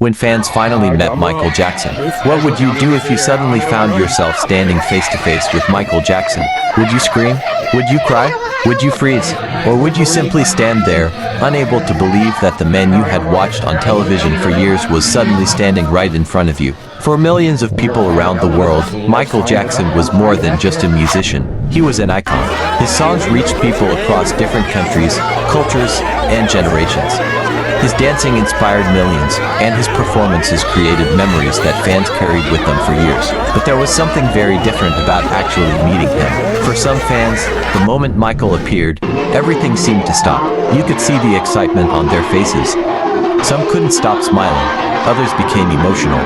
when fans finally met Micheal Jackson. What would you do if you suddenly found yourself standing face to face with Micheal Jackson? Would you scream? Would you cry? Would you freeze? Or would you simply stand there, unable to believe that the man you had watched on television for years was suddenly standing right in front of you? For millions of people around the world, Micheal Jackson was more than just a musician. He was an icon. His songs reached people across different countries, cultures, and generations. His dancing inspired millions, and his performances created memories that fans carried with them for years. But there was something very different about actually meeting him. For some fans, the moment Micheal appeared, everything seemed to stop. You could see the excitement on their faces. Some couldn't stop smiling, others became emotional,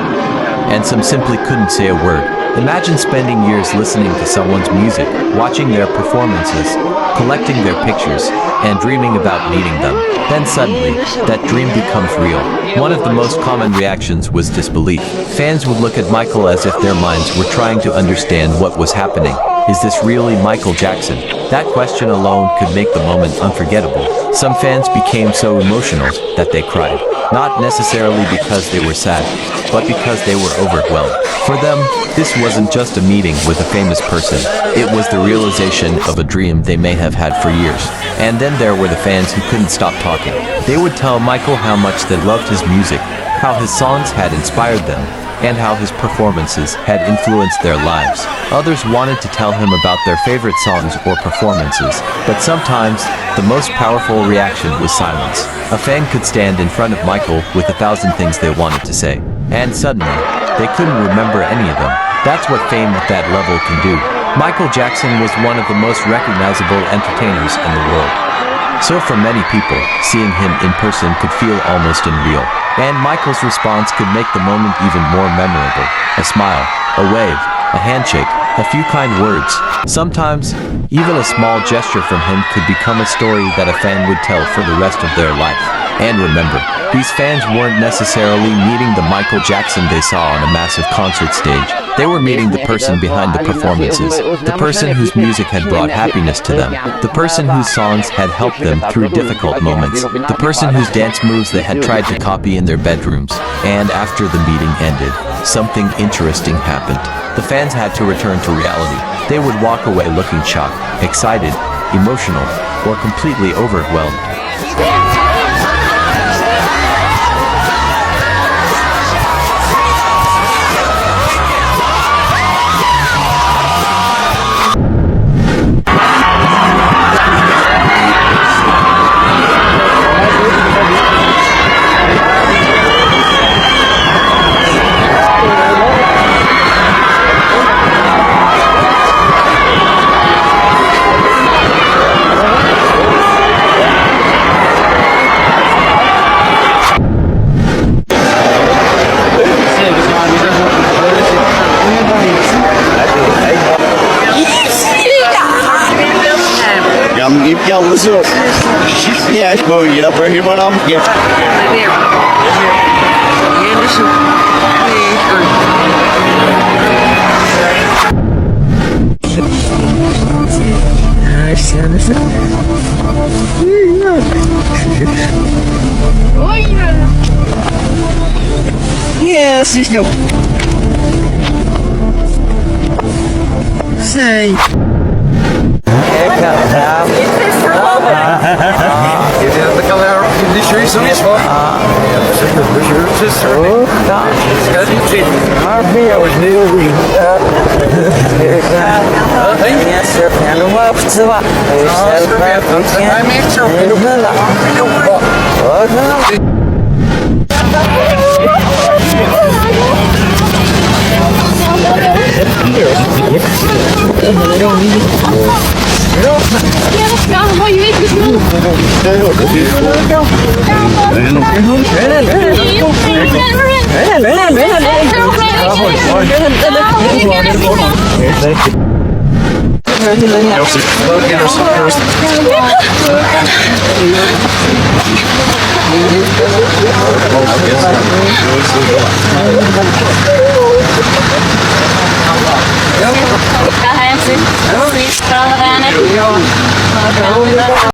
and some simply couldn't say a word. Imagine spending years listening to someone's music, watching their performances, collecting their pictures, and dreaming about meeting them. Then suddenly, that dream becomes real. One of the most common reactions was disbelief. Fans would look at Micheal as if their minds were trying to understand what was happening. Is this really Micheal Jackson? That question alone could make the moment unforgettable. Some fans became so emotional that they cried. Not necessarily because they were sad, but because they were overwhelmed. For them, this wasn't just a meeting with a famous person. It was the realization of a dream they may have had for years. And then there were the fans who couldn't stop talking. They would tell Micheal how much they loved his music, how his songs had inspired them, and how his performances had influenced their lives. Others wanted to tell him about their favorite songs or performances, but sometimes, the most powerful reaction was silence. A fan could stand in front of Micheal with 1,000 things they wanted to say, and suddenly, they couldn't remember any of them. That's what fame at that level can do. Micheal Jackson was one of the most recognizable entertainers in the world. So for many people, seeing him in person could feel almost unreal. And Micheal's response could make the moment even more memorable. A smile, a wave, a handshake, a few kind words. Sometimes, even a small gesture from him could become a story that a fan would tell for the rest of their life. And remember, these fans weren't necessarily meeting the Micheal Jackson they saw on a massive concert stage. They were meeting the person behind the performances, the person whose music had brought happiness to them, the person whose songs had helped them through difficult moments, the person whose dance moves they had tried to copy in their bedrooms. And after the meeting ended, something interesting happened. The fans had to return to reality. They would walk away looking shocked, excited, emotional, or completely overwhelmed. Ja, ich will jeder für jemanden haben. Ja. Yes, ich know. Say.